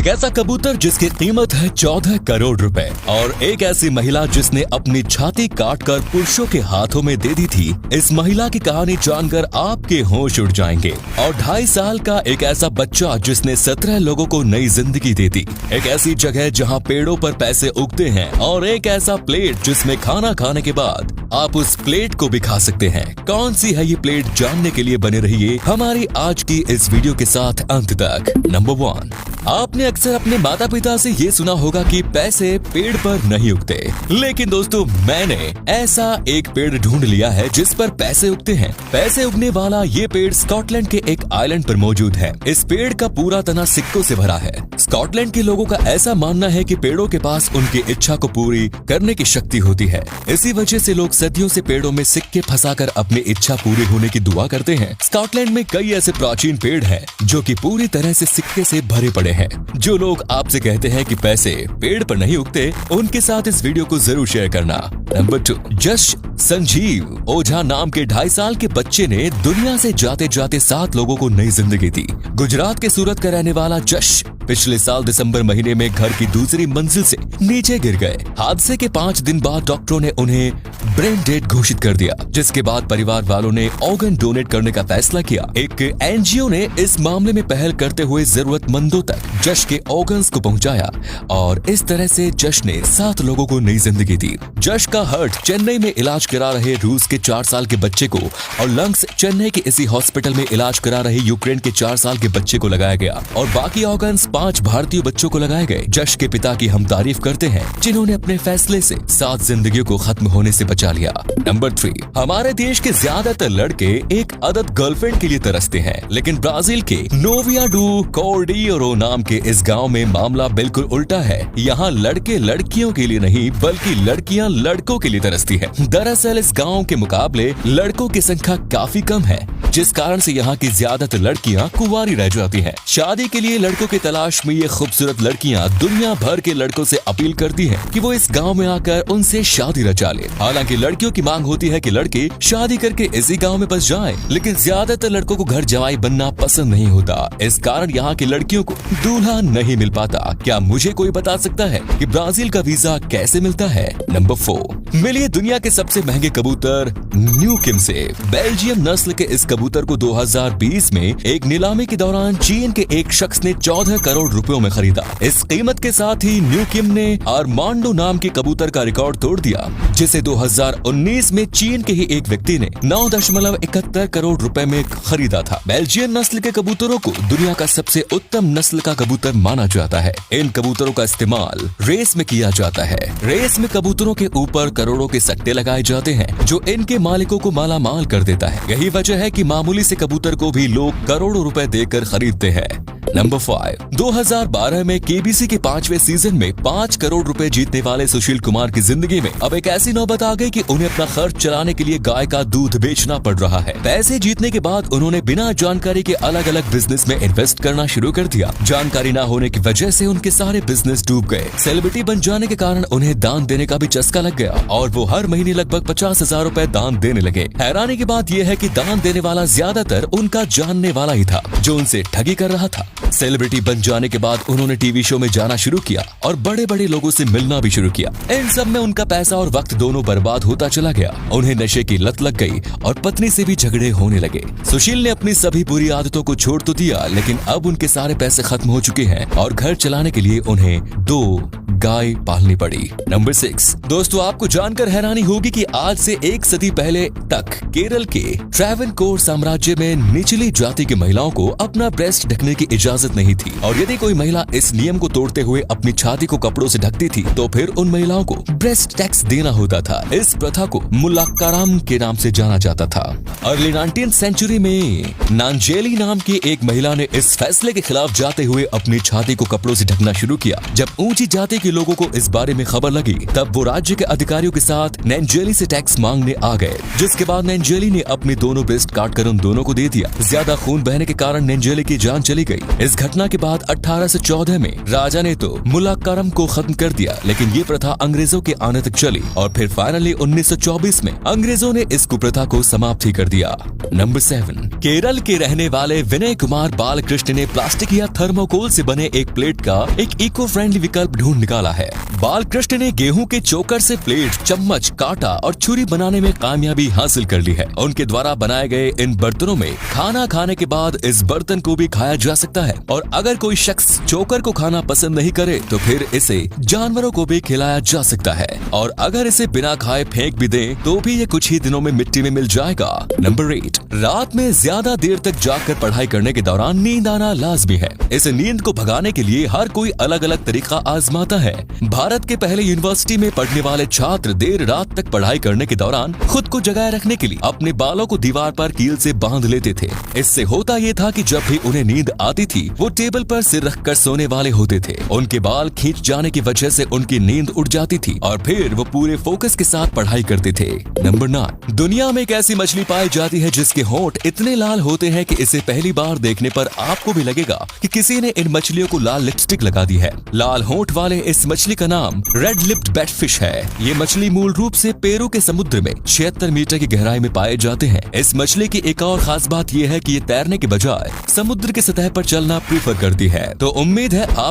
एक ऐसा कबूतर जिसकी कीमत है 14 करोड़ रुपए और एक ऐसी महिला जिसने अपनी छाती काटकर पुरुषों के हाथों में दे दी थी। इस महिला की कहानी जानकर आपके होश उड़ जाएंगे। और 2.5 साल का एक ऐसा बच्चा जिसने 17 लोगों को नई जिंदगी दे दी। एक ऐसी जगह जहां पेड़ों पर पैसे उगते हैं और एक ऐसा प्लेट जिसमें खाना खाने के बाद आप उस प्लेट को भी खा सकते हैं। कौन सी है ये प्लेट, जानने के लिए बने रहिए हमारी आज की इस वीडियो के साथ अंत तक। नंबर 1, आपने अक्सर अपने माता पिता से ये सुना होगा कि पैसे पेड़ पर नहीं उगते, लेकिन दोस्तों मैंने ऐसा एक पेड़ ढूंढ लिया है जिस पर पैसे उगते हैं। पैसे उगने वाला ये पेड़ स्कॉटलैंड के एक आइलैंड पर मौजूद है। इस पेड़ का पूरा तना सिक्कों से भरा है। स्कॉटलैंड के लोगों का ऐसा मानना है कि पेड़ों के पास उनकी इच्छा को पूरी करने की शक्ति होती है। इसी वजह से लोग सदियों से पेड़ों में सिक्के फंसाकर अपनी इच्छा पूरी होने की दुआ करते हैं। स्कॉटलैंड में कई ऐसे प्राचीन पेड़ हैं जो कि पूरी तरह से सिक्के से भरे पड़े हैं। जो लोग आपसे कहते हैं कि पैसे पेड़ पर नहीं उगते, उनके साथ इस वीडियो को जरूर शेयर करना। नंबर 2, जश संजीव ओझा नाम के 2.5 साल के बच्चे ने दुनिया से जाते जाते 7 लोगों को नई जिंदगी दी। गुजरात के सूरत का रहने वाला जश पिछले साल दिसंबर महीने में घर की दूसरी मंजिल से नीचे गिर गए। हादसे के 5 दिन बाद डॉक्टरों ने उन्हें ब्रेन डेड घोषित कर दिया, जिसके बाद परिवार वालों ने ऑर्गन डोनेट करने का फैसला किया। एक एनजीओ ने इस मामले में पहल करते हुए जरूरतमंदों तक जश के ऑर्गन्स को पहुंचाया और इस तरह से जश ने 7 लोगों को नई जिंदगी दी। जश का हार्ट चेन्नई में इलाज करा रहे रूस के 4 साल के बच्चे को और लंग्स चेन्नई के इसी हॉस्पिटल में इलाज करा रहे यूक्रेन के 4 साल के बच्चे को लगाया गया और बाकी ऑर्गन्स 5 भारतीय बच्चों को लगाए गए। जश के पिता की हम तारीफ करते हैं जिन्होंने अपने फैसले से 7 जिंदगियों को खत्म होने से बचा लिया। नंबर 3, हमारे देश के ज्यादातर लड़के एक अदद गर्लफ्रेंड के लिए तरसते हैं, लेकिन ब्राजील के नोविया डू कॉर्डियोरो नाम के इस गांव में मामला बिल्कुल उल्टा है। यहाँ लड़के लड़कियों के लिए नहीं बल्कि लड़कियाँ लड़कों के लिए तरसती है। दरअसल इस गांव के मुकाबले लड़कों की संख्या काफी कम है, जिस कारण से यहाँ की ज्यादातर लड़कियाँ कुंवारी रह जाती हैं। शादी के लिए लड़कों की तलाश में ये खूबसूरत लड़कियाँ दुनिया भर के लड़कों से अपील करती हैं कि वो इस गांव में आकर उनसे शादी रचा ले। हालांकि लड़कियों की मांग होती है कि लड़के शादी करके इसी गांव में बस जाएं, लेकिन ज्यादातर लड़कों को घर जवाई बनना पसंद नहीं होता। इस कारण यहाँ की लड़कियों को दूल्हा नहीं मिल पाता। क्या मुझे कोई बता सकता है कि ब्राजील का वीजा कैसे मिलता है? नंबर 4, मिलिए दुनिया के सबसे महंगे कबूतर न्यू किम से। बेल्जियम नस्ल के इस कबूतर को 2020 में एक नीलामी के दौरान चीन के एक शख्स ने 14 करोड़ रुपयों में खरीदा। इस कीमत के साथ ही न्यू किम ने आर्मांडो नाम के कबूतर का रिकॉर्ड तोड़ दिया, जिसे 2019 में चीन के ही एक व्यक्ति ने 9.71 करोड़ रुपए में खरीदा था। बेल्जियन नस्ल के कबूतरों को दुनिया का सबसे उत्तम नस्ल का कबूतर माना जाता है। इन कबूतरों का इस्तेमाल रेस में किया जाता है। रेस में कबूतरों के ऊपर करोड़ों के सट्टे लगाए जाते हैं जो इनके मालिकों को माला माल कर देता है। यही वजह है कि मामूली से कबूतर को भी लोग करोड़ों रुपए देकर खरीदते हैं। नंबर 5, 2012 में केबीसी के 5वें सीजन में 5 करोड़ रुपए जीतने वाले सुशील कुमार की जिंदगी में अब एक ऐसी नौबत आ गई कि उन्हें अपना खर्च चलाने के लिए गाय का दूध बेचना पड़ रहा है। पैसे जीतने के बाद उन्होंने बिना जानकारी के अलग अलग बिजनेस में इन्वेस्ट करना शुरू कर दिया। जानकारी न होने की वजह से उनके सारे बिजनेस डूब गए। सेलिब्रिटी बन जाने के कारण उन्हें दान देने का भी चस्का लग गया और वो हर महीने लगभग 50,000 रुपए दान देने लगे। हैरानी की बात यह है कि दान देने वाला ज्यादातर उनका जानने वाला ही था जो उनसे ठगी कर रहा था। सेलिब्रिटी बन जाने के बाद उन्होंने टीवी शो में जाना शुरू किया और बड़े बड़े लोगों से मिलना भी शुरू किया। इन सब में उनका पैसा और वक्त दोनों बर्बाद होता चला गया। उन्हें नशे की लत लग गई और पत्नी से भी झगड़े होने लगे। सुशील ने अपनी सभी बुरी आदतों को छोड़ तो दिया, लेकिन अब उनके सारे पैसे खत्म हो चुके हैं और घर चलाने के लिए उन्हें 2 गाय पालनी पड़ी। नंबर 6, दोस्तों आपको जानकर हैरानी होगी कि आज से 1 सदी पहले तक केरल के ट्रैवनकोर साम्राज्य में निचली जाति की महिलाओं को अपना ब्रेस्ट ढकने की इजाजत नहीं थी और यदि कोई महिला इस नियम को तोड़ते हुए अपनी छाती को कपड़ों से ढकती थी तो फिर उन महिलाओं को ब्रेस्ट टैक्स देना होता था। इस प्रथा को मुलाक्काराम के नाम से जाना जाता था। अर्ली 19th सेंचुरी में नांजेली नाम की एक महिला ने इस फैसले के खिलाफ जाते हुए अपनी छाती को कपड़ों से ढकना शुरू किया। जब ऊंची जाति के लोगों को इस बारे में खबर लगी तब वो राज्य के अधिकारियों के साथ नैंजेली से टैक्स मांगने आ गए, जिसके बाद नैंजेली ने अपने दोनों ब्रेस्ट काट कर उन दोनों को दे दिया। ज्यादा खून बहने के कारण नैंजेली की जान चली गई। इस घटना के बाद 1814 में राजा ने तो मुल्ला करम को खत्म कर दिया, लेकिन ये प्रथा अंग्रेजों के आने तक चली और फिर फाइनली 1924 में अंग्रेजों ने इस कुप्रथा को समाप्त ही कर दिया। नंबर 7, केरल के रहने वाले विनय कुमार बालकृष्ण ने प्लास्टिक या थर्मोकोल से बने एक प्लेट का एक इको फ्रेंडली विकल्प ढूंढ निकाला है। बालकृष्ण ने गेहूं के चोकर से प्लेट, चम्मच, कांटा और छुरी बनाने में कामयाबी हासिल कर ली है। उनके द्वारा बनाए गए इन बर्तनों में खाना खाने के बाद इस बर्तन को भी खाया जा सकता है और अगर कोई शख्स चोकर को खाना पसंद नहीं करे तो फिर इसे जानवरों को भी खिलाया जा सकता है और अगर इसे बिना खाए फेंक भी दें तो भी ये कुछ ही दिनों में मिट्टी में मिल जाएगा। नंबर 8, रात में ज्यादा देर तक जागकर पढ़ाई करने के दौरान नींद आना लाजमी है। इस नींद को भगाने के लिए हर कोई अलग अलग तरीका आजमाता है। भारत के पहले यूनिवर्सिटी में पढ़ने वाले छात्र देर रात तक पढ़ाई करने के दौरान खुद को जगाए रखने के लिए अपने बालों को दीवार पर कील से बांध लेते थे। इससे होता ये था कि जब भी उन्हें नींद आती थी वो टेबल पर सिर रखकर सोने वाले होते थे। उनके बाल खींच जाने की वजह से उनकी नींद उड़ जाती थी और फिर वो पूरे फोकस के साथ पढ़ाई करते थे। नंबर 9, दुनिया में एक ऐसी मछली पाई जाती है जिसके होंठ इतने लाल होते हैं कि इसे पहली बार देखने पर आपको भी लगेगा कि किसी ने इन मछलियों को लाल लिपस्टिक लगा दी है। लाल होंठ वाले इस मछली का नाम रेड लिप्ड बैटफिश है। ये मछली मूल रूप से पेरू के समुद्र में 76 मीटर की गहराई में पाए जाते हैं। इस मछली की एक और खास बात यह है कि ये तैरने के बजाय समुद्र की सतह पर चलना प्रीफर करती है। तो उम्मीद है आप